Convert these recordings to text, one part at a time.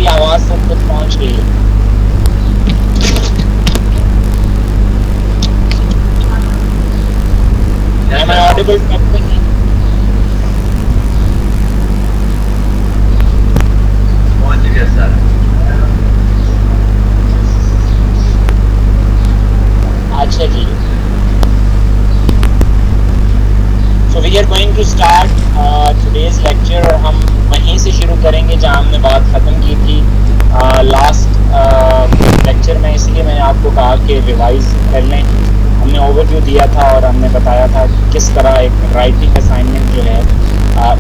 आवाज सब तक पहुंच गई है। Am I audible properly? पहुंच गया सर। अच्छा जी। So we are going to start today's lecture और हम वहीं से शुरू करेंगे जहाँ हमने बात ख़त्म की थी लास्ट लेक्चर में। इसलिए मैंने आपको कहा कि रिवाइज कर लें। हमने ओवरव्यू दिया था और हमने बताया था किस तरह एक राइटिंग असाइनमेंट जो है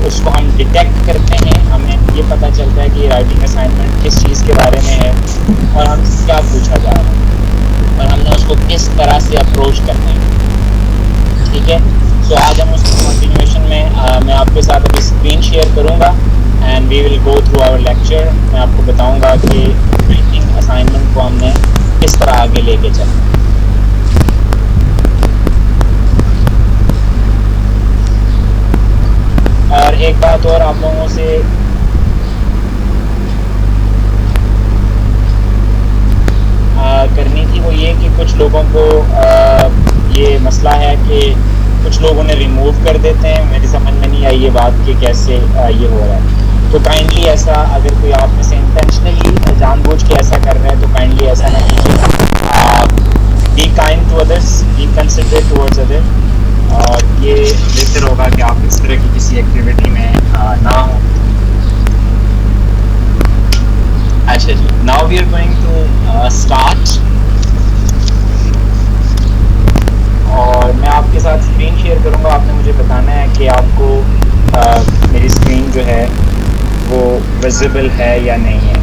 उसको हम डिटेक्ट करते हैं। हमें ये पता चलता है कि राइटिंग असाइनमेंट किस चीज़ के बारे में है और हमसे क्या पूछा जा रहा है और हमने उसको किस तरह से अप्रोच करना है। ठीक है, तो आज हम उसकी कंटिन्यूएशन में मैं आपके साथ अभी स्क्रीन शेयर करूंगा and we will go through our lecture. मैं आपको बताऊंगा कि राइटिंग असाइनमेंट को हमने किस तरह आगे लेके चलना है। और एक बात और आप लोगों से करनी थी, वो ये कि कुछ लोगों को ये मसला है कि कुछ लोग उन्हें रिमूव कर देते हैं। मेरी समझ में नहीं आई ये बात कि कैसे ये हो रहा है। तो काइंडली ऐसा, अगर कोई आप में से इंटेंशनली जानबूझ के ऐसा कर रहे हैं तो काइंडली ऐसा ना कीजिए। Be kind to others, be considerate towards other, और ये बेहतर होगा कि आप इस तरह की किसी एक्टिविटी में ना हो। अच्छा जी, now we are going to start और मैं आपके साथ स्क्रीन शेयर करूंगा। आपने मुझे बताना है कि आपको मेरी स्क्रीन जो है वो विजिबल है या नहीं है।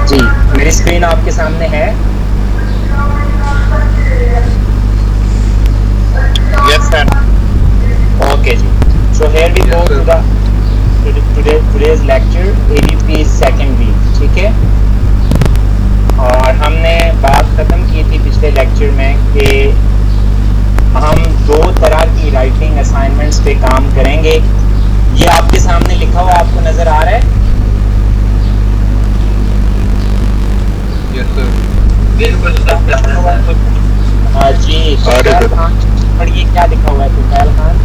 जी, मेरी स्क्रीन आपके सामने है। Yes sir. Okay जी, so here we go to the today's lecture, AVP second week। ठीक है, और हमने बात ख़त्म की थी पिछले लेक्चर में कि हम दो तरह की राइटिंग असाइनमेंट्स पे काम करेंगे। ये आपके सामने लिखा हुआ आपको नज़र आ रहा है? Yes sir. बिल्कुल जी, तुफैल खान, और ये क्या लिखा हुआ है तुफैल खान?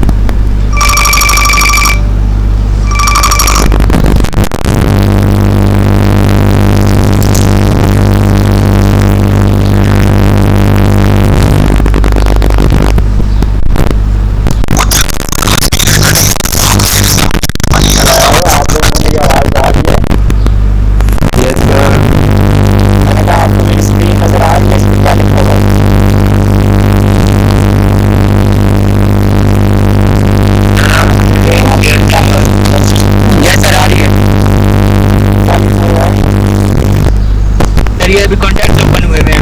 ये अभी कॉन्टैक्ट ओपन हुए हैं।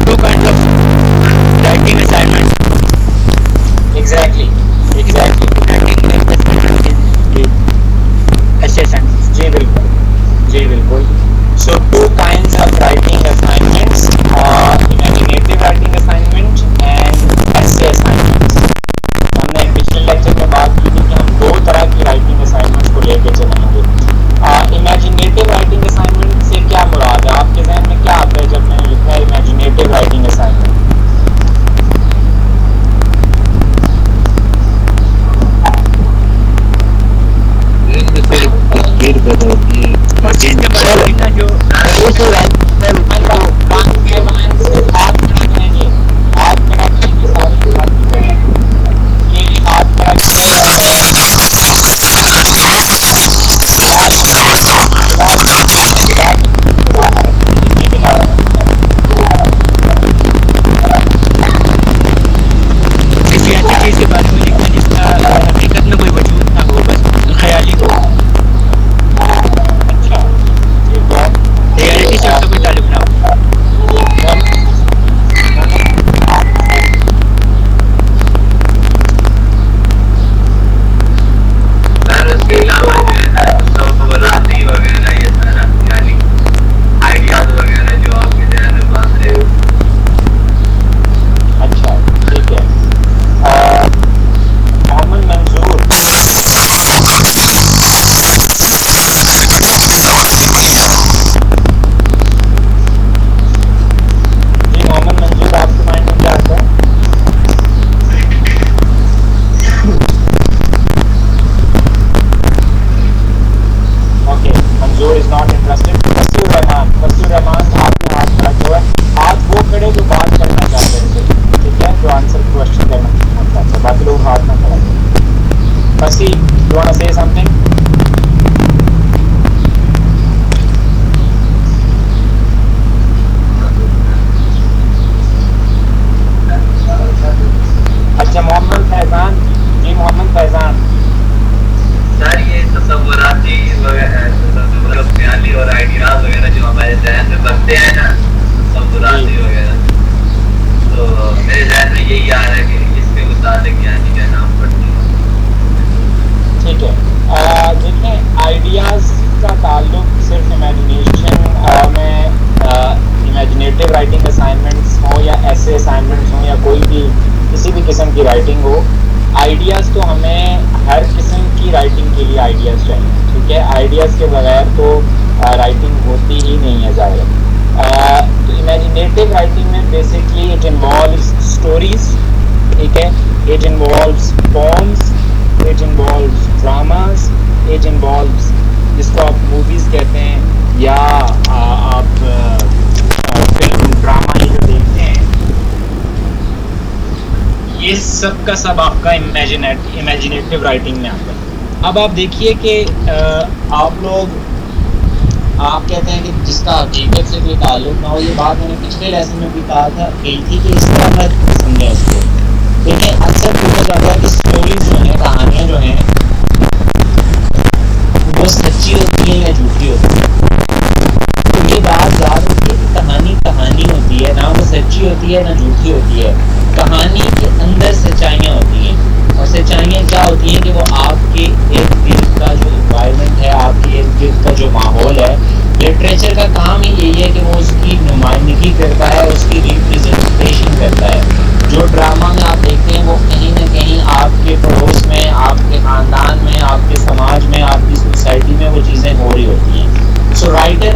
Two kind of writing assignment. Exactly assessment. जी बिल्कुल। So two kinds of writing assignments, imaginative writing assignment and essay assignments। हमने पिछले लेक्चर में बात की थी कि हम दो तरह की राइटिंग असाइनमेंट्स को लेके चलेंगे। इमेजिनेटिव राइटिंग असाइनमेंट से क्या मुराद है? आपके जहन में यही आ रहा है कि इसके मुताबिक यानी क्या नाम पढ़ती है। ठीक है, देखें आइडियाज़ का ताल्लुक सिर्फ इमेजिनेशन में इमेजिनेटिव राइटिंग असाइनमेंट्स हो या ऐसे असाइनमेंट्स हो या कोई भी किसी भी किस्म की राइटिंग हो, आइडियाज़ तो हमें हर किस्म की राइटिंग के लिए आइडियाज़ चाहिए। ठीक है, आइडियाज़ के बगैर तो राइटिंग होती ही नहीं है ज़ाहिर। तो इमेजिनेटिव राइटिंग में बेसिकली इट इन्वॉल्व्स स्टोरीज, ठीक है, it involves poems, it involves dramas, it involves जिसको आप मूवीज़ कहते हैं या आप फिल्म ड्रामा ये जो देखते हैं, ये सब का सब आपका इमेजिनेटिव राइटिंग में आता है। अब आप देखिए कि आप कहते हैं कि जिसका हकीकत से कोई ताल्लुक ना हो, ये बात मैंने पिछले लेसन में भी कहा था कही थी कि इस तरह मत समझें इसको। देखिए अक्सर पूछा जाता है कि स्टोरीज जो हैं, कहानियाँ जो हैं, वो सच्ची होती है या झूठी होती है। तो ये बात याद रखिए कि कहानी कहानी होती है, ना वो सच्ची होती है ना झूठी होती है। कहानी के अंदर सच्चाइयाँ होती हैं, और सच्चाइयाँ क्या होती हैं कि वो आपके इर्द गिर्द का जो इन्वायरमेंट है, आपके इर्द गिर्द का जो माहौल है। लिटरेचर का काम ही यही है कि वो उसकी नुमाइंदगी करता है, उसकी रिप्रेजेंटेशन करता है। जो ड्रामा में आप देखते हैं वो कहीं ना कहीं आपके पड़ोस में, आपके ख़ानदान में, आपके समाज में, आपकी सोसाइटी में वो चीज़ें हो रही होती हैं। सो राइटर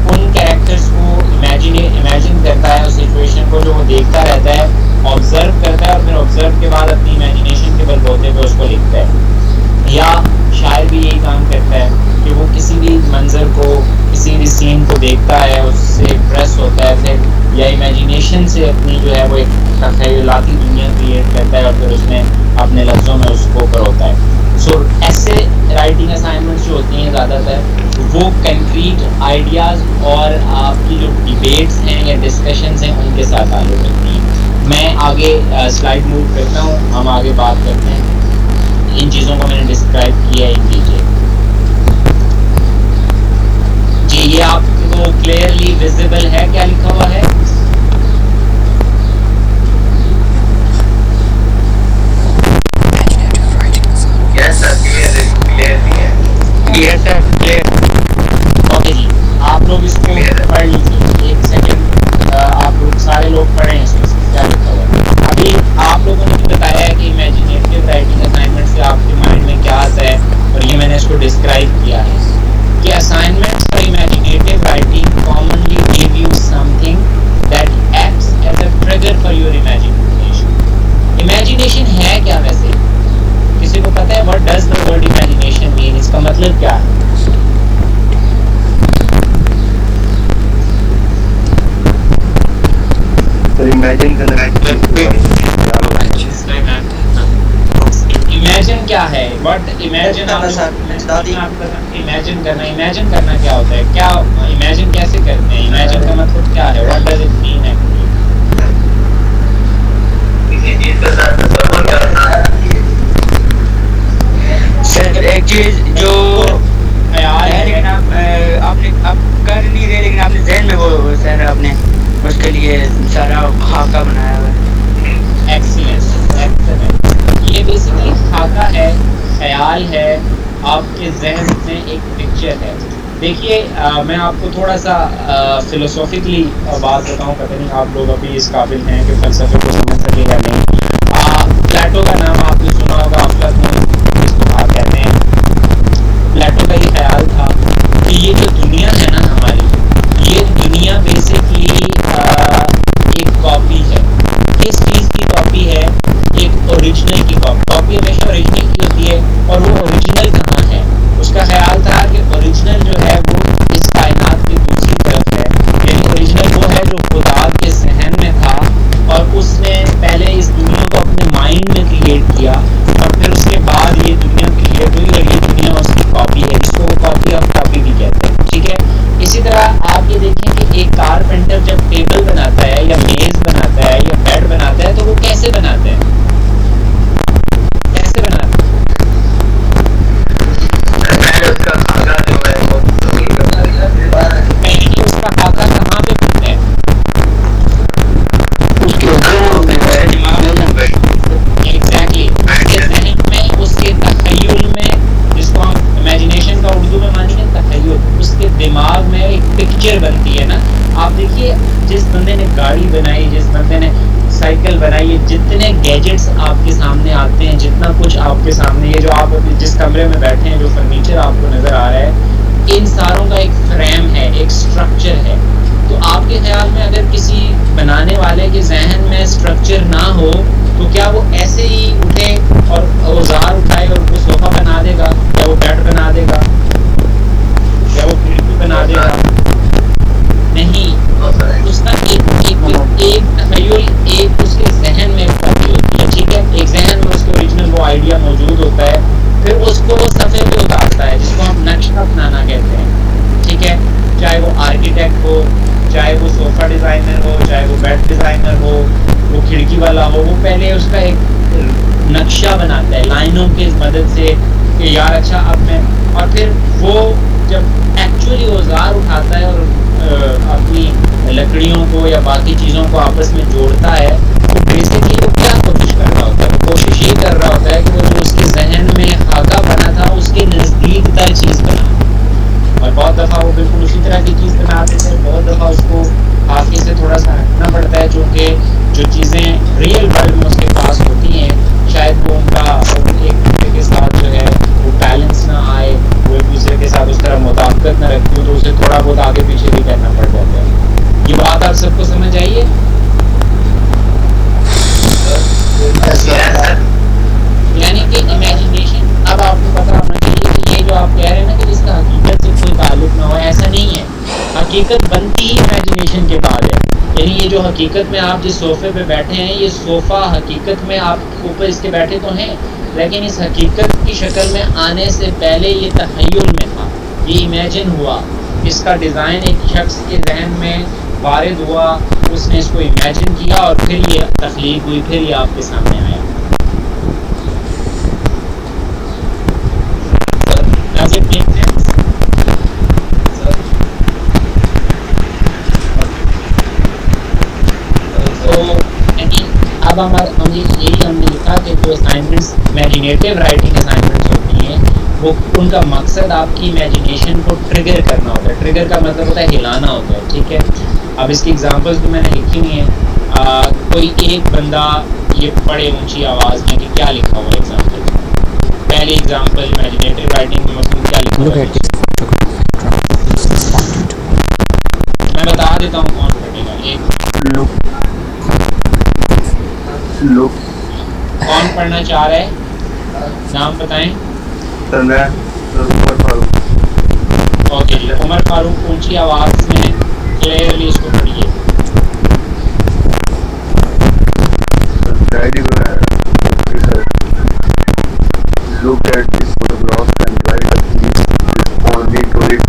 उन कैरेक्टर्स को इमेजिन करता है, उस सिचुएशन को जो वो देखता रहता है, ऑब्जर्व करता है, और फिर ऑब्जर्व के बाद अपनी इमेजिनेशन के बलबूते पे उसको लिखता है। या शायर भी यही काम करता है कि वो किसी भी मंजर को, किसी भी सीन को देखता है, उससे इम्प्रेस होता है, फिर या इमेजिनेशन से अपनी जो है वो एक तख़य्युलाती दुनिया क्रिएट करता है और फिर उसमें अपने लफ्ज़ों में उसको परोता है। सो ऐसे राइटिंग असाइनमेंट्स जो होती हैं ज़्यादातर वो कंक्रीट आइडियाज़ और आपकी जो डिबेट्स हैं या डिस्कशंस हैं उनके साथ ताल्लुक़ रखती हैं। मैं आगे स्लाइड मूव करता हूँ, हम आगे बात करते हैं। इन चीज़ों को मैंने डिस्क्राइब किया है इन डिटेल। जी ये आपको क्लियरली विजिबल है क्या लिखा हुआ है? यस सर, क्लियर है। Yes sir, clear. ओके जी, आप लोग इसको पढ़ लीजिए। एक सेकंड, आप लोग सारे लोग पढ़ें इसमें क्या लिखा हुआ है। अभी आप लोगों ने बताया है कि इमेजिनेटिव राइटिंग असाइनमेंट से आपके माइंड में क्या आता है, और ये मैंने इसको डिस्क्राइब किया है कि assignments for imaginative writing commonly give you something that acts as a trigger for your imagination. Imagination है क्या वैसे? किसी को पता है what does the word imagination mean? इसका मतलब क्या है? इमेजिन करना इमेजिन क्या है? व्हाट इमेजिन इमेजिन करना क्या होता है? क्या इमेजिन कैसे करते हैं? इमेजिन का मतलब क्या है? What does it mean actually? किसी चीज का साथ तस्वीर करना है सर। एक चीज जो ख्याल है, है लेकिन आप कर नहीं रहे, लेकिन आपने जहन में वो सर आपने उसके लिए सारा खाका बनाया हुआ है। एक्सीलेंट। ये बेसिकली खाका है, ख्याल है, आपके जहन में एक पिक्चर है। देखिए मैं आपको थोड़ा सा फिलोसॉफिकली बात बताऊँ, पता नहीं आप लोग अभी इस काबिल हैं कि फ़लसफ़े को समझ सके या नहीं। प्लेटो का नाम आपने सुना होगा, अफलातून जिसको आप कहते हैं। प्लेटो का ये ख्याल था कि ये जो दुनिया है ना हमारी, ये दुनिया बेसिकली एक कॉपी है। किस चीज़ की कॉपी है? एक ओरिजिनल की कॉपी। कॉपी हमेशा ओरिजिनल की होती है, और वो ओरिजिनल कहाँ है? उसका ख्याल था कि ओरिजिनल जो है वो इस कायनात की दूसरी तरफ है। यानी ओरिजिनल वो है जो खुदा के सहन में था, और उसने पहले इस दुनिया को अपने माइंड में क्रिएट किया, और फिर उसके बाद ये दुनिया क्रिएट हुई, और ये दुनिया उसकी कॉपी है, जिसको वो कॉपी ऑफ कॉपी भी कहते हैं। ठीक है, इसी तरह आप ये देखें कि एक कारपेंटर जब टेबल बनाता है या मेज़ बनाता है या बेड बनाता है, तो वो कैसे बनाते हैं? कैसे बनाते हैं? उसका खाका जो है वो पहले उसका खाका कहाँ पे बनता है? उसके दिमाग में गैजेट्स आपके सामने आते हैं, जितना कुछ आपके सामने, ये जो आप जिस कमरे में बैठे हैं, जो फर्नीचर आपको नज़र आ रहा है, इन सारों का एक फ्रेम है, एक स्ट्रक्चर है। तो आपके ख्याल में अगर किसी बनाने वाले के जहन में स्ट्रक्चर ना हो तो क्या वो ऐसे ही उठे और औजार उठाए और वो सोफ़ा बना देगा, या वो बेड बना देगा, या वो खिड़की बना देगा? नहीं, उसका एक तखय्युल, एक उसके जहन में एक कॉपी होती है, ठीक है। एक जहन में उसके ओरिजिनल वो आइडिया मौजूद होता है, फिर उसको वो सफ़े पे उतारता है, जिसको हम नक्शा बनाना कहते हैं, ठीक है। चाहे वो आर्किटेक्ट हो, चाहे वो सोफ़ा डिज़ाइनर हो, चाहे वो बेड डिज़ाइनर हो, वो खिड़की वाला हो, वो पहले उसका एक नक्शा बनाता है लाइनों की मदद से कि यार अच्छा अब मैं, और फिर वो जब एक्चुअली औजार उठाता है और अपनी लकड़ियों को या बाकी चीज़ों को आपस में जोड़ता है, तो बेसिकली वो क्या कोशिश कर रहा होता है? वो कोशिश ये कर रहा होता है कि वो जो उसके जहन में खाका बना था उसके नज़दीक तर चीज़ बना। और बहुत दफ़ा वो बिल्कुल उसी तरह की चीज़ बना देते हैं, बहुत दफ़ा उसको खाके से थोड़ा सा हटना पड़ता है, चूँकि जो चीज़ें रियल वर्ल्ड में उसके पास होती हैं शायद वो उनका एक दूसरे के साथ जो है वो बैलेंस ना आए, वो एक दूसरे के साथ उस तरह मुताबिकत ना रखती हो, तो उसे थोड़ा बहुत आगे पीछे भी करना पड़ जाता है। ये बात आप सबको समझ आई है? यानी कि इमेजिनेशन, अब आपको पता होना चाहिए कि ये जो आप कह रहे हैं ना कि जिसका हकीकत से कोई ताल्लुक ना हो, ऐसा नहीं है। हकीकत बनती ही इमेजिनेशन के बाद है। यानी ये जो हकीकत में आप जिस सोफ़े पे बैठे हैं, ये सोफ़ा हकीकत में आप ऊपर इसके बैठे तो हैं, लेकिन इस हकीकत की शक्ल में आने से पहले ये तख़य्युल में था, ये इमेजिन हुआ। इसका डिज़ाइन एक शख्स के जहन में वारिद हुआ, उसने इसको इमेजिन किया और फिर ये तख्लीक हुई, फिर ये आपके सामने आया। Does it make sense? तो अब हमने लिखा कि जो असाइनमेंट्स इमेजिनेटिव राइटिंग असाइनमेंट्स होती हैं, वो उनका मकसद आपकी इमेजिनेशन को ट्रिगर करना होता है। ट्रिगर का मतलब होता है हिलाना होता है, ठीक है। अब इसकी एग्जांपल्स तो मैंने लिखी हुई हैं। कोई एक बंदा ये पढ़े ऊंची आवाज़ में कि क्या लिखा हुआ एग्जाम्पल। पहली एग्जाम्पल इमेजिनेटिव राइटिंग में मसलन क्या लिखा हुआ है, मैं बता देता हूँ कौन पढ़ेगा। एक लोग कौन पढ़ना चाह रहा है, नाम बताएं। उमर फारूक। ओके जी, उमर फारूक ऊंची आवाज़ में क्लियरली इसको पढ़िए। Look at this photograph and write a piece responding to it.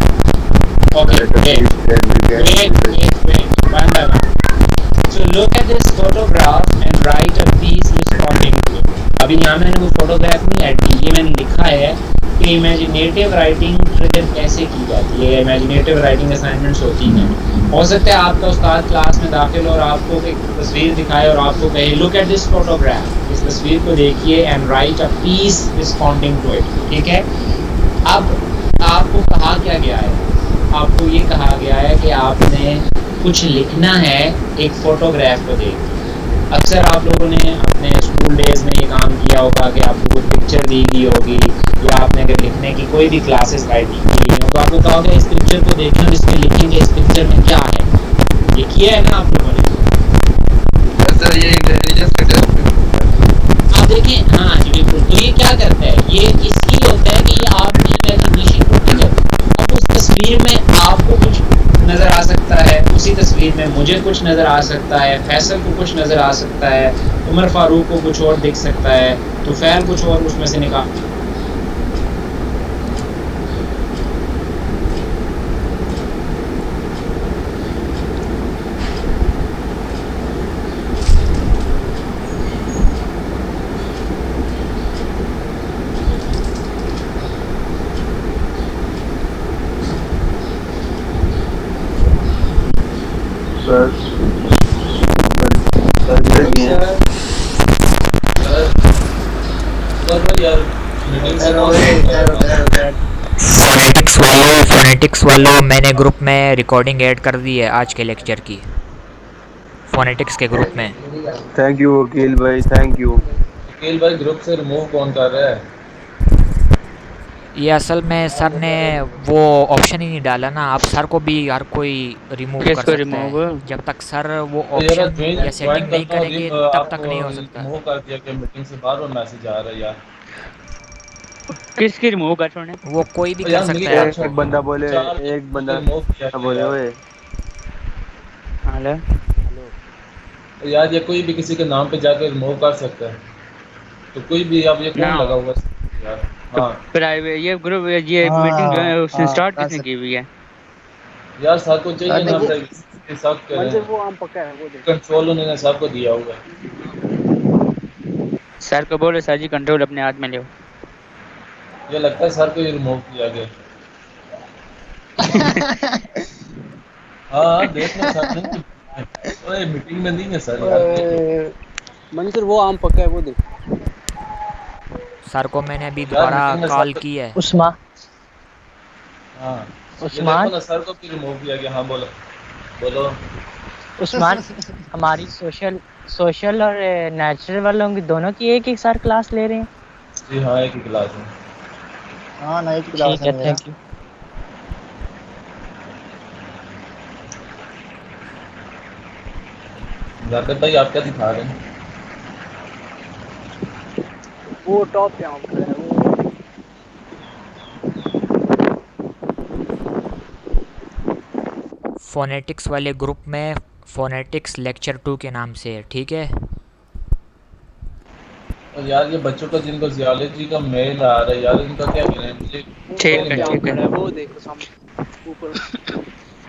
Okay, wait, so look at this photograph and write a piece responding to it. अभी यहाँ मैंने वो फोटोग्राफ नहीं ऐड की, ये मैंने लिखा है कि इमेजिनेटिव राइटिंग ट्रिगर कैसे की जाती है, इमेजिनेटिव राइटिंग असाइनमेंट्स होती हैं। हो सकता है आपका उस्ताद क्लास में दाखिल और आपको एक तस्वीर दिखाए और आपको कहे लुक एट दिस फोटोग्राफ, इस तस्वीर को देखिए and write a piece responding to it, ठीक है। अब आपको कहा क्या गया है, आपको ये कहा गया है कि आपने कुछ लिखना है एक फ़ोटोग्राफ को देख। अक्सर आप लोगों ने अपने स्कूल डेज़ में ये काम किया होगा कि आपको कोई पिक्चर दी गई होगी, या आपने अगर लिखने की कोई भी क्लासेस राइटिंग की हो तो आपको कहा होगा इस पिक्चर को देखना, जिसमें लिखेंगे इस पिक्चर में क्या है। ये किया है ना आप लोगों ने? आप देखें, हाँ जी बिल्कुल। तो ये क्या करता है, ये इसलिए होता है कि ये आपकी इमेजिनेशन को ट्रिगर। अब उस तस्वीर में आपको कुछ नज़र आ सकता है, उसी तस्वीर में मुझे कुछ नज़र आ सकता है, फैसल को कुछ नज़र आ सकता है, उमर फारूक को कुछ और दिख सकता है, तो फैल कुछ और उसमें से निकाल। फोनेटिक्स वालों मैंने ग्रुप में रिकॉर्डिंग ऐड कर दी है आज के लेक्चर की। फोनेटिक्स के ग्रुप में। थैंक यू वकील भाई, थैंक यू। वकील भाई ग्रुप से रिमूव कौन कर रहा है? ये असल में सर ने वो ऑप्शन ही नहीं डाला ना, अब सर को भी हर कोई रिमूव कर किसको सकता रिमूव? है, जब तक सर वो तो यार ऑप्शन या ज्वाइन सेटिंग नहीं करता हूँ करेंगे तब तक आपको नहीं हो सकता। रिमूव कर दिया कि मीटिंग से बाहर और मैसेज आ रहा है यार। किसकी रिमूव कर छोड़ने? वो कोई भी तो कर यार सकता मेरी है बात आपको। एक बंदा बोले, चार एक बंदा रिमूव किया गया बोले यार। ओए। हेलो तो यार ये कोई भी किसी के नाम पे जाकर रिमूव कर सकता है, तो कोई भी अब ये ना कौन लगा हुआ है यार? तो हाँ प्राइवेट ये ग्रुप ये मीटिंग जो है उसने स्टार्ट किसने की हुई है? यार सर को चाहिए ना प्राइवेसी के साथ करें, वो आम पका है वो कंट्रोल उन्होंने सबको दिया हुआ है। सर को बोलो सर जी कंट्रोल अपने हाथ में लो। ये लगता है सर को ही रिमूव किया गया। हाँ देखना सर नहीं, ओए मीटिंग में नहीं है सर यार। मंजूर वो आम पका है वो देख। सर को मैंने अभी यार दोबारा मीटिंग में कॉल सर की है। उस्मान हाँ ये उस्मान देखो ना सर को भी रिमूव किया गया। हाँ बोलो बोलो। उस्मान हमारी सोशल और नेचुरल वालों की दोनों की एक ही साथ क्लास ले रहे हैं। जी हाँ एक ही क्लास में। हाँ ना, एक क्लास ठीक है है, मेरा। Thank you. जाकर भाई आप क्या दिखा रहे हैं? वो टॉप पे आम पका है वो। फोनेटिक्स वाले ग्रुप में फोनेटिक्स लेक्चर 2 के नाम से है, ठीक है। और यार ये बच्चों का जिनको जियोलॉजी का मेल आ रहा है यार, इनका क्या करें? मुझे ठीक है ठीक है। वो देखो सामने ऊपर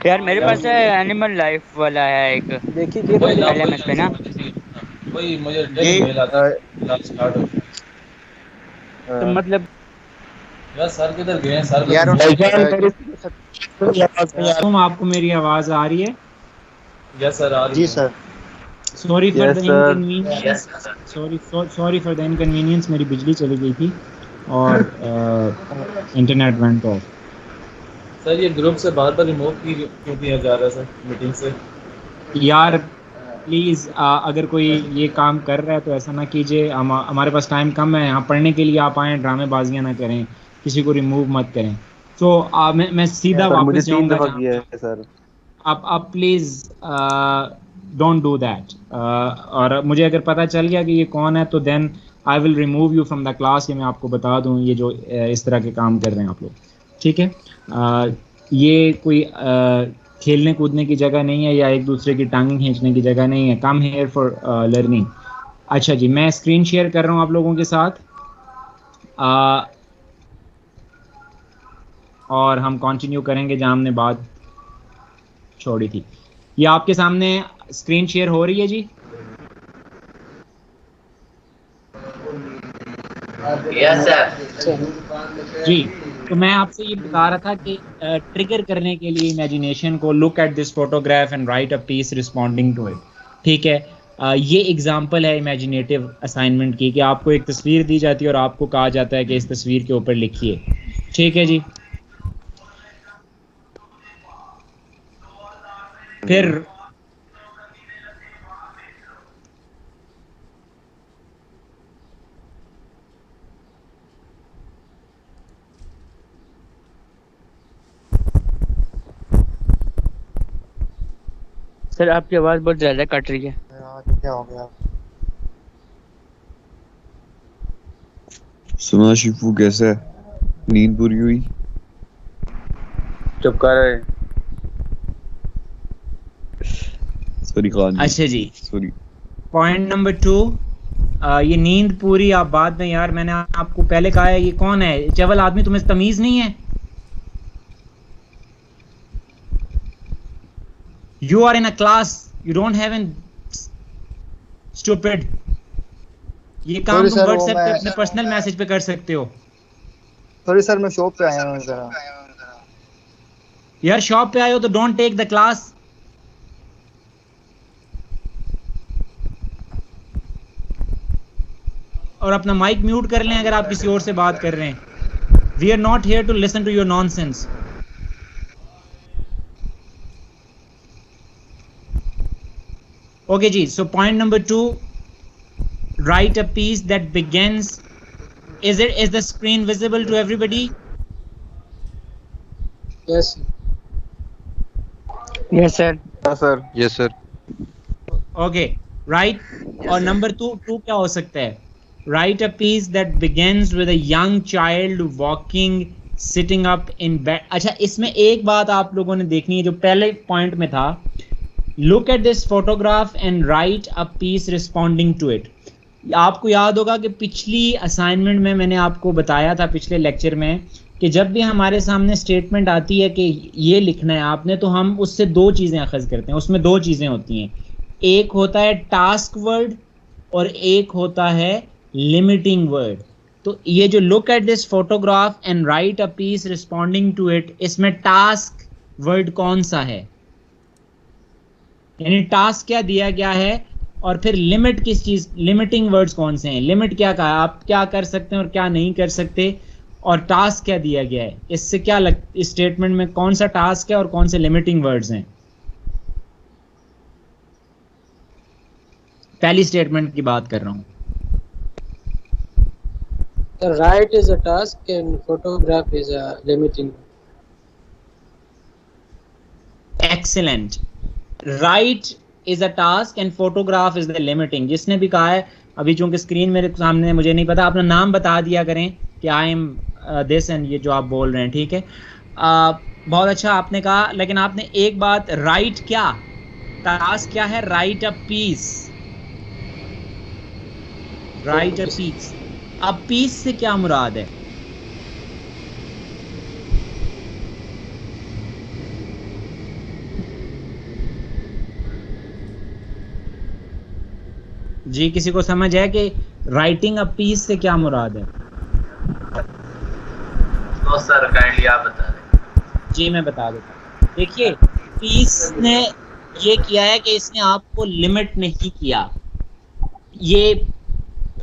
यार मेरे पास है एनिमल लाइफ वाला है एक देखिए गिर वही ना रहा है। LMS पे ना। वही मुझे डेली मेल आता है क्लास स्टार्ट हो। तो मतलब यार सर किधर गए हैं? सर को यार आपको मेरी आवाज आ रही है? यस सर आ रही जी है। Sir. Sorry for the Yes, sir. Inconvenience, sorry for the inconvenience. मेरी बिजली चली गई थी और इंटरनेट वेंट ऑफ। सर ये ग्रुप से बार बार रिमूव क्यों किया जा रहा है सर मीटिंग से? यार प्लीज़ अगर कोई ये काम कर रहा है तो ऐसा ना कीजिए। हमारे पास टाइम कम है, यहाँ पढ़ने के लिए आप आएँ, ड्रामेबाजियाँ ना करें, किसी को रिमूव मत करें। तो मैं सीधा सर मुझे वापस 3 जाऊँगा। दफा किया है सर। आप प्लीज़ डोंट डू दैट। और मुझे अगर पता चल गया कि ये कौन है तो then I will remove you from the class. ये मैं आपको बता दूं, ये जो इस तरह के काम कर रहे हैं आप लोग, ठीक है। ये कोई खेलने कूदने की जगह नहीं है या एक दूसरे की टांगें खींचने की जगह नहीं है। Come here for learning. अच्छा जी, मैं स्क्रीन शेयर कर रहा हूँ आप लोगों के साथ और हम कंटिन्यू करेंगे जहाँ हमने बात छोड़ी थी। ये आपके सामने स्क्रीन शेयर हो रही है जी? Yes sir. जी, तो मैं आपसे ये बता रहा था कि ट्रिगर करने के लिए इमेजिनेशन को, look at this photograph and write a piece responding to it, ठीक है। ये एग्जांपल है इमेजिनेटिव असाइनमेंट की कि आपको एक तस्वीर दी जाती है और आपको कहा जाता है कि इस तस्वीर के ऊपर लिखिए, ठीक है जी। फिर सर आपकी आवाज बहुत ज्यादा कट रही है। क्या हो गया? सुना शिफू कैसा है? नींद पूरी हुई? चुप कर रहे। सॉरी खान। अच्छा जी, सॉरी। पॉइंट नंबर 2, ये नींद पूरी आप बाद में। यार मैंने आपको पहले कहा है, ये कौन है चवल आदमी, तुम्हें तमीज नहीं है? You are in a class, you don't have an stupid। ये काम तुम व्हाट्सएप पे अपने पर्सनल मैसेज पे कर सकते हो। सॉरी सर, मैं शॉप पे आया हूँ जरा। यार शॉप पे आए हो तो डोंट टेक द क्लास। और अपना माइक म्यूट कर लें अगर आप किसी और से बात कर रहे हैं। We are not here to listen to your nonsense. Okay जी, so point number 2, write a piece that begins. Is the screen visible to everybody? Yes. Yes sir. Yes sir. Yes sir. Okay, right. और number 2 क्या हो सकता है? Write a piece that begins with a young child walking, sitting up in bed. अच्छा, इसमें एक बात आप लोगों ने देखनी है जो पहले पॉइंट में था. Look at this photograph and write a piece responding to it. आपको याद होगा कि पिछली असाइनमेंट में मैंने आपको बताया था पिछले लेक्चर में कि जब भी हमारे सामने स्टेटमेंट आती है कि ये लिखना है आपने, तो हम उससे दो चीज़ें अखज़ करते हैं. उसमें दो चीज़ें होती हैं, एक होता है टास्क वर्ड और एक होता है लिमिटिंग वर्ड. तो ये जो look at this photograph and write a piece responding to it, इसमें टास्क वर्ड कौन सा है, यानी टास्क क्या दिया गया है, और फिर लिमिट किस चीज, लिमिटिंग वर्ड्स कौन से हैं. लिमिट क्या कहा, आप क्या कर सकते हैं और क्या नहीं कर सकते, और टास्क क्या दिया गया है. इससे क्या इस स्टेटमेंट में कौन सा टास्क है और कौन से लिमिटिंग वर्ड्स हैं. पहली स्टेटमेंट की बात कर रहा हूं. The write is a task and photograph is a limiting. Excellent. Write is a task and photograph is the limiting. जिसने भी कहा है, अभी चूंकि स्क्रीन मेरे सामने मुझे नहीं पता, अपना नाम बता दिया करें कि आई एम दिस एंड ये जो आप बोल रहे हैं, ठीक है. बहुत अच्छा आपने कहा, लेकिन आपने एक बात, राइट क्या, टास्क क्या है, write a piece, write a piece. अब पीस से क्या मुराद है. जी, किसी को समझ है कि राइटिंग अ पीस से क्या मुराद है. नो सर, काइंडली आप बता दें. जी मैं बता देता हूँ. देखिए, पीस ने ये किया है कि इसने आपको लिमिट नहीं किया. ये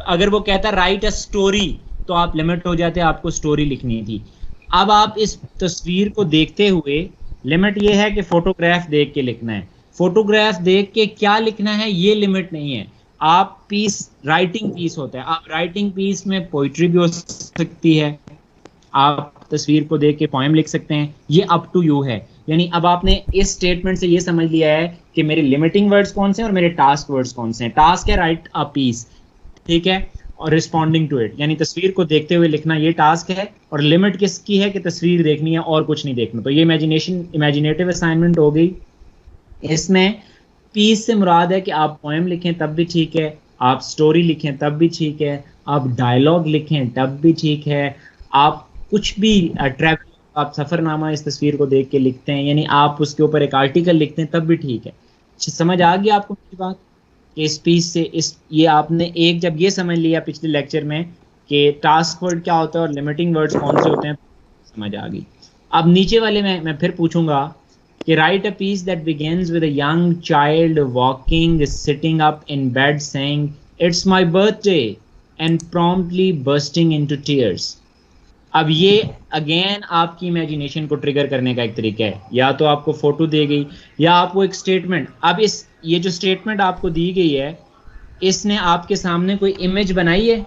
अगर वो कहता राइट अ स्टोरी तो आप लिमिट हो जाते, आपको स्टोरी लिखनी थी. अब आप इस तस्वीर को देखते हुए, लिमिट ये है कि फोटोग्राफ देख के लिखना है. फोटोग्राफ देख के क्या लिखना है ये लिमिट नहीं है. आप पीस, राइटिंग पीस होता है. आप राइटिंग पीस में पोइट्री भी हो सकती है, आप तस्वीर को देख के पोएम लिख सकते हैं, ये अप टू यू है. यानी अब आपने इस स्टेटमेंट से ये समझ लिया है कि मेरे लिमिटिंग वर्ड्स कौन से हैं और मेरे टास्क वर्ड्स कौन से हैं. टास्क है राइट अ पीस, ठीक है, और रिस्पॉन्डिंग टू इट यानी तस्वीर को देखते हुए लिखना, ये टास्क है. और लिमिट किसकी है कि तस्वीर देखनी है और कुछ नहीं देखना. तो ये इमेजिनेटिव असाइनमेंट हो गई. इसमें पीस से मुराद है कि आप पोएम लिखें तब भी ठीक है, आप स्टोरी लिखें तब भी ठीक है, आप डायलॉग लिखें तब भी ठीक है, आप कुछ भी ट्रैवल, आप सफ़रनामा इस तस्वीर को देख के लिखते हैं, यानी आप उसके ऊपर एक आर्टिकल लिखते हैं तब भी ठीक है. समझ आ गई आपको मेरी बात. इस पीस से ये आपने एक जब ये समझ लिया पिछले लेक्चर में कि टास्क वर्ड क्या होता है और लिमिटिंग वर्ड्स कौन से होते हैं, समझ आ गई. अब नीचे वाले में मैं फिर पूछूंगा कि write a piece that begins with a young child walking, sitting up in bed saying it's my birthday and promptly bursting into tears. अब ये अगेन आपकी इमेजिनेशन को ट्रिगर करने का एक तरीका है. या तो आपको फोटो दी गई या आपको एक स्टेटमेंट. अब ये जो स्टेटमेंट आपको दी गई है, इसने आपके सामने कोई इमेज बनाई है.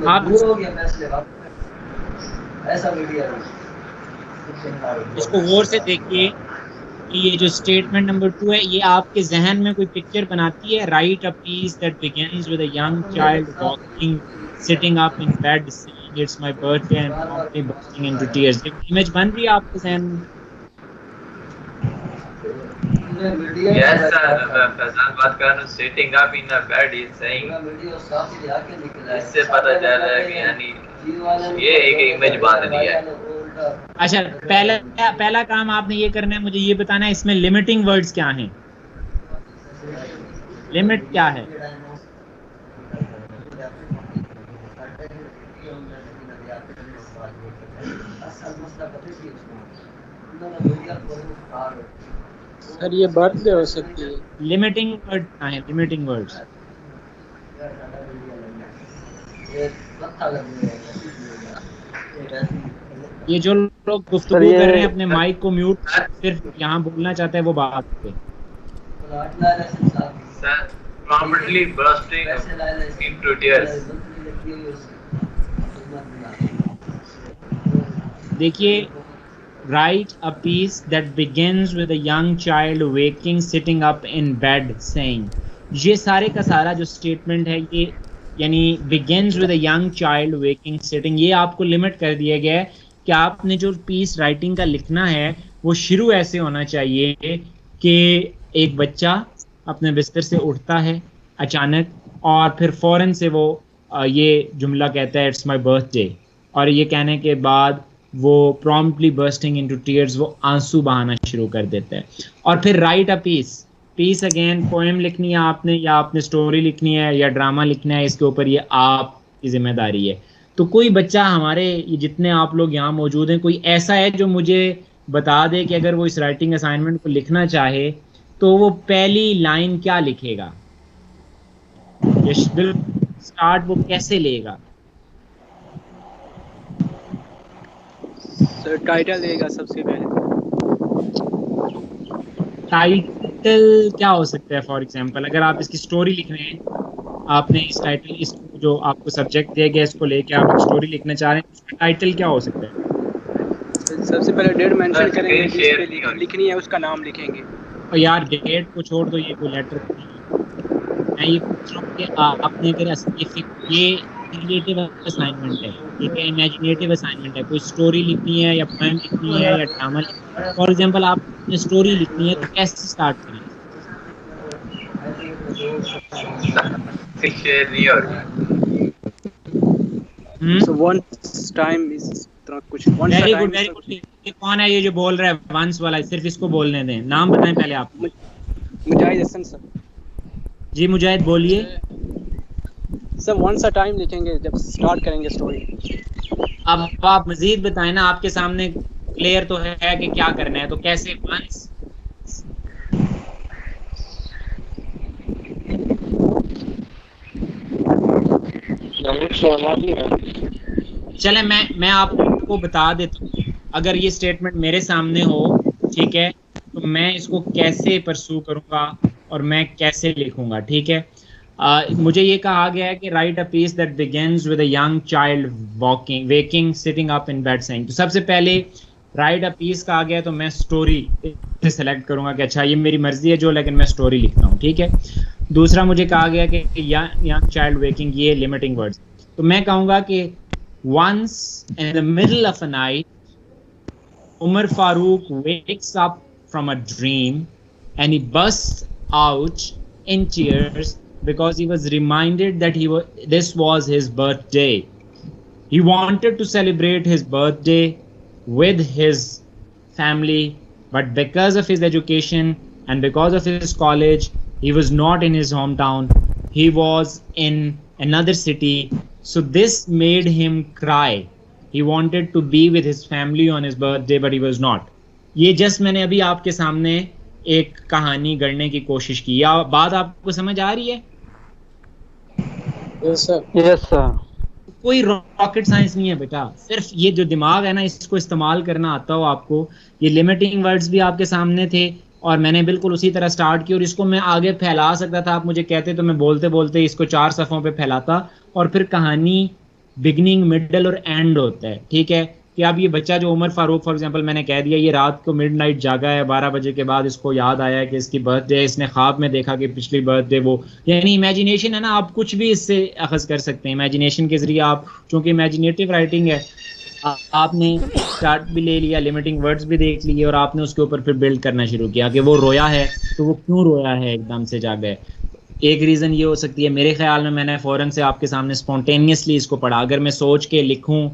आप इसको गौर से देखिए कि ये जो स्टेटमेंट नंबर 2 है, ये आपके जहन में कोई पिक्चर बनाती है. Write a piece that begins with a young child walking, sitting up in bed saying it's my birthday and promptly bursting into tears. Image बन रही है आपके जहन में. यस सर, फैजान बात कर रहा हूं. Sitting up in a bed is saying, इससे पता चल रहा है कि यानी ये एक इमेज बन रही है. अच्छा, पहला काम आपने ये करना है, मुझे ये बताना है इसमें लिमिटिंग वर्ड्स क्या हैं. लिमिट क्या है. सर ये बर्थडे हो सकती है. लिमिटिंग वर्ड क्या है. लिमिटिंग वर्ड्स ये जो लोग गुफ्तगू कर रहे हैं अपने माइक को म्यूट सिर्फ यहाँ बोलना चाहते हैं वो बात पे। Sir, promptly bursting into tears. देखिए, write a piece that begins with a young child waking sitting up in bed saying, ये सारे का सारा जो स्टेटमेंट है ये यानी begins with a young child waking sitting, ये आपको लिमिट कर दिया गया है कि आपने जो पीस राइटिंग का लिखना है वो शुरू ऐसे होना चाहिए कि एक बच्चा अपने बिस्तर से उठता है अचानक और फिर फौरन से वो ये जुमला कहता है इट्स माय बर्थडे, और ये कहने के बाद वो प्रॉम्प्टली बर्स्टिंग इनटू टीयर्स, वो आंसू बहाना शुरू कर देता है। और फिर write a piece again, poem लिखनी है आपने या आपने स्टोरी लिखनी है या ड्रामा लिखना है, इसके ऊपर ये आपकी जिम्मेदारी है। तो कोई बच्चा हमारे जितने आप लोग यहाँ मौजूद हैं, कोई ऐसा है जो मुझे बता दे कि अगर वो इस राइटिंग असाइनमेंट को लिखना चाहे तो वो पहली लाइन क्या लिखेगा, स्टार्ट वो कैसे लेगा? सर टाइटल देगा सबसे पहले। टाइटल क्या हो सकता है? फॉर एग्जांपल अगर आप इसकी स्टोरी लिख रहे हैं, आपने इस टाइटल इस जो आपको सब्जेक्ट दिया गया इसको लेके आप स्टोरी लिखना चाह रहे हैं, उसका टाइटल क्या हो सकता है? सबसे पहले डेट मेंशन करेंगे, जिस पे लिखनी है उसका नाम लिखेंगे। और यार डेट को छोड़ दो, ये कोई लेटर मैं ये पूछ रहा हूँ कि आपने अगर ये क्रिएटिव असाइनमेंट है, ठीक है, इमेजिनेटिव असाइनमेंट है, कोई स्टोरी लिखनी है या पोएम लिखनी है या ड्रामा लिखना है। फॉर एग्जांपल आपने स्टोरी लिखनी है तो कैसे स्टार्ट करें? Very good. ये कौन है ये जो बोल रहा है वंस वाला? सिर्फ इसको बोलने दें, नाम बताएं पहले आप। मुजाहिद हसन सर। जी मुजाहिद बोलिए। सर वंस अ टाइम लिखेंगे जब स्टार्ट करेंगे स्टोरी। अब आप मजीद बताएं ना, आपके सामने क्लियर तो है कि क्या करना है, तो कैसे वंस? चले मैं आपको बता देता हूँ, अगर ये स्टेटमेंट मेरे सामने हो, ठीक है, तो मैं इसको कैसे परस्यू करूँगा और मैं कैसे लिखूँगा, ठीक है। मुझे ये कहा गया है कि write a piece that begins with a young child waking sitting up in bed saying. तो सबसे पहले राइट अ पीस कहा गया तो मैं स्टोरी से सेलेक्ट करूँगा कि अच्छा ये मेरी मर्जी है जो, लेकिन मैं स्टोरी लिखता हूँ, ठीक है। दूसरा मुझे कहा गया कि यंग चाइल्ड वेकिंग, ये लिमिटिंग वर्ड्स, तो मैं कहूँगा कि once in the middle of a night Umar Farooq wakes up from a dream and he bursts out in tears because he was reminded that this was his birthday. He wanted to celebrate his birthday with his family, but because of his education and because of his college, he was not in his hometown. He was in another city. So this made him cry. He wanted to be with his family on his birthday, but he was not. ये just मैंने अभी आपके सामने एक कहानी गढ़ने की कोशिश की। या बात आपको समझ आ रही है? Yes sir. कोई रॉकेट साइंस नहीं है बेटा, सिर्फ ये जो दिमाग है ना, इसको इस्तेमाल करना आता हो आपको। ये लिमिटिंग वर्ड्स भी आपके सामने थे और मैंने बिल्कुल उसी तरह स्टार्ट की, और इसको मैं आगे फैला सकता था। आप मुझे कहते तो मैं बोलते बोलते इसको 4 सफ़ों पे फैलाता, और फिर कहानी बिगनिंग, मिडल और एंड होता है, ठीक है। कि अब ये बच्चा जो उमर फारूक फॉर एग्जांपल मैंने कह दिया, ये रात को मिडनाइट जागा है, 12 बजे के बाद इसको याद आया कि इसकी बर्थडे है, इसने ख्वाब में देखा कि पिछली बर्थडे वो, यानी इमेजिनेशन है ना, आप कुछ भी इससे अखज़ कर सकते हैं। इमेजिनेशन के ज़रिए आप, चूँकि इमेजिनेटिव राइटिंग है, आपने स्टार्ट भी ले लिया, लिमिटिंग वर्ड्स भी देख लिए, और आपने उसके ऊपर फिर बिल्ड करना शुरू किया कि वो रोया है तो वो क्यों रोया है, एकदम से जाग गए। एक रीज़न ये हो सकती है, मेरे ख्याल में मैंने फ़ौरन से आपके सामने स्पॉन्टेनियसली इसको पढ़ा। अगर मैं सोच के लिखूं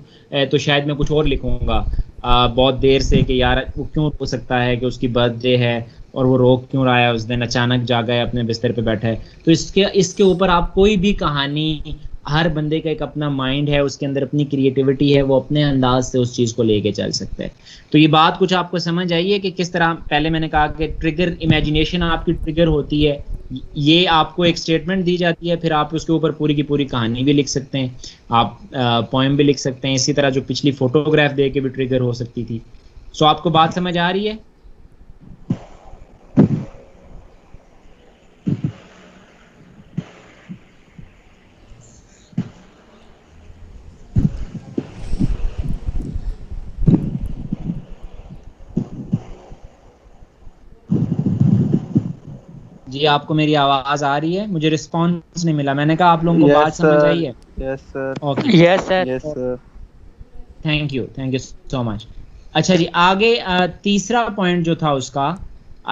तो शायद मैं कुछ और लिखूंगा बहुत देर से कि यार वो क्यों हो सकता है कि उसकी बर्थडे है और वो रो क्यों रहा है, उस दिन अचानक जागा है, अपने बिस्तर पे बैठा है। तो इसके ऊपर आप कोई भी कहानी हर बंदे का एक अपना माइंड है, उसके अंदर अपनी क्रिएटिविटी है, वो अपने अंदाज से उस चीज़ को लेके चल सकता है। तो ये बात कुछ आपको समझ आई है कि किस तरह, पहले मैंने कहा कि ट्रिगर, इमेजिनेशन आपकी ट्रिगर होती है, ये आपको एक स्टेटमेंट दी जाती है, फिर आप उसके ऊपर पूरी की पूरी कहानी भी लिख सकते हैं, आप पोएम भी लिख सकते हैं। इसी तरह जो पिछली फोटोग्राफ दे के भी ट्रिगर हो सकती थी। सो आपको बात समझ आ रही है? जी आपको मेरी आवाज आ रही है? मुझे रिस्पांस नहीं मिला। मैंने कहा आप लोगों को बात समझ आई है? Yes sir. Okay, yes sir. Yes sir. Thank you so much. अच्छा जी, आगे तीसरा पॉइंट जो था उसका,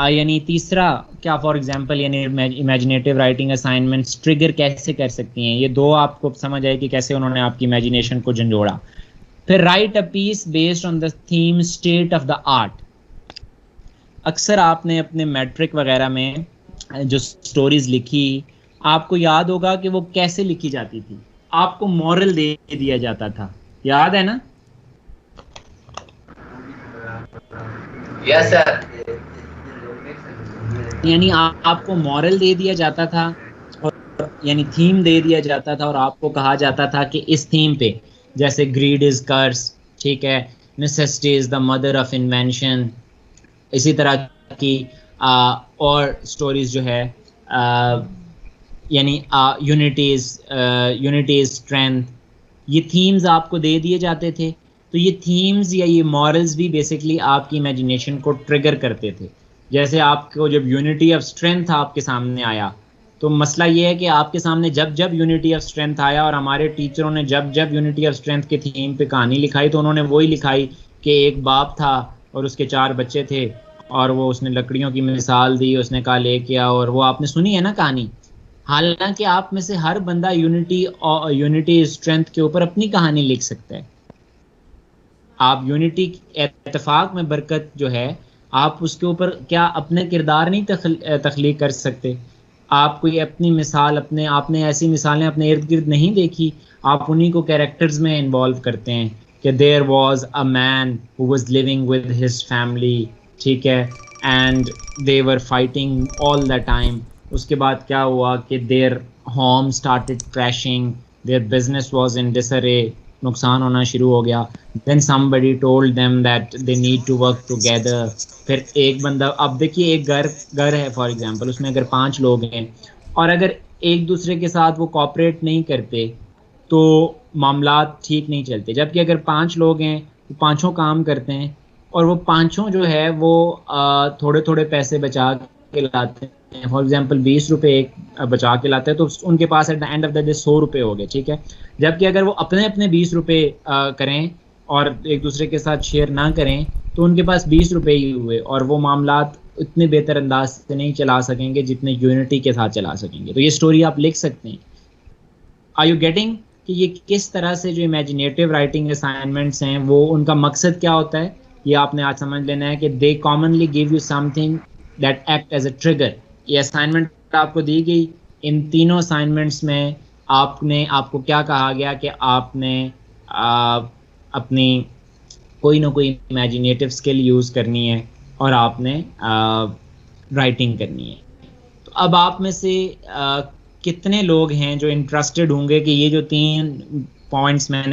यानी तीसरा क्या, फॉर एग्जांपल यानी इमेजिनेटिव राइटिंग असाइनमेंट्स ट्रिगर कैसे कर सकती हैं, ये दो आपको समझ आए कि कैसे उन्होंने आपकी इमेजिनेशन को झंझोड़ा। फिर write a piece based on the theme state of the art. अक्सर आपने अपने मैट्रिक वगैरह में जो स्टोरीज लिखी, आपको याद होगा कि वो कैसे लिखी जाती थी, आपको मॉरल दे दिया जाता था, याद है ना? Yes sir. यानी आपको मॉरल दे दिया जाता था, और यानी थीम दे दिया जाता था, और आपको कहा जाता था कि इस थीम पे, जैसे ग्रीड इज कर्स, ठीक है, necessity is the mother of invention, इसी तरह की और स्टोरीज जो है, यानी यूनिटी इज स्ट्रेंथ, ये थीम्स आपको दे दिए जाते थे। तो ये थीम्स या ये मॉरल्स भी बेसिकली आपकी इमेजिनेशन को ट्रिगर करते थे। जैसे आपको जब यूनिटी ऑफ स्ट्रेंथ आपके सामने आया, तो मसला ये है कि आपके सामने जब जब यूनिटी ऑफ स्ट्रेंथ आया, और हमारे टीचरों ने जब जब यूनिटी ऑफ स्ट्रेंथ के थीम पे कहानी लिखाई, तो उन्होंने वही लिखाई कि एक बाप था और उसके 4 बच्चे थे, और वो उसने लकड़ियों की मिसाल दी, उसने कहा लेके आओ, और वो आपने सुनी है ना कहानी। हालांकि आप में से हर बंदा यूनिटी स्ट्रेंथ के ऊपर अपनी कहानी लिख सकता है। आप यूनिटी इत्तेफाक में बरकत जो है, आप उसके ऊपर क्या अपने किरदार नहीं तख्लीक कर सकते? आप कोई अपनी मिसाल, आपने ऐसी मिसालें अपने इर्द गिर्द नहीं देखी, आप उन्हीं को कैरेक्टर्स में इन्वॉल्व करते हैं कि there was a man who was living with his family, ठीक है, and they were fighting all the time. उसके बाद क्या हुआ कि their home started crashing, their business was in disarray, नुकसान होना शुरू हो गया। Then somebody told them that they need to work together. फिर एक बंदा, अब देखिए एक घर है फॉर एग्जांपल, उसमें अगर 5 लोग हैं, और अगर एक दूसरे के साथ वो कोऑपरेट नहीं करते तो मामलात ठीक नहीं चलते। जबकि अगर 5 लोग हैं, वो पाँचों काम करते हैं, और वो पाँचों जो है वो थोड़े थोड़े पैसे बचा के लाते हैं, फॉर एग्जांपल 20 रुपये एक बचा के लाते हैं, तो उनके पास at the end of the day 100 रुपये हो गए, ठीक है। जबकि अगर वो अपने अपने 20 रुपये करें और एक दूसरे के साथ शेयर ना करें, तो उनके पास 20 रुपये ही हुए, और वो मामलात इतने बेहतर अंदाज से नहीं चला सकेंगे जितने यूनिटी के साथ चला सकेंगे। तो ये स्टोरी आप लिख सकते हैं। आर यू गेटिंग कि ये किस तरह से जो इमेजिनेटिव राइटिंग असाइनमेंट्स हैं, वो उनका मकसद क्या होता है, ये आपने आज समझ लेना है कि they commonly give you something that act as a trigger. ये असाइनमेंट आपको दी गई, इन तीनों असाइनमेंट्स में आपको क्या कहा गया कि आपने अपनी कोई ना कोई इमेजिनेटिव स्किल यूज़ करनी है, और आपने राइटिंग करनी है। तो अब आप में से कितने लोग हैं जो इंटरेस्टेड होंगे कि ये जो 3 पॉइंट्स मैंने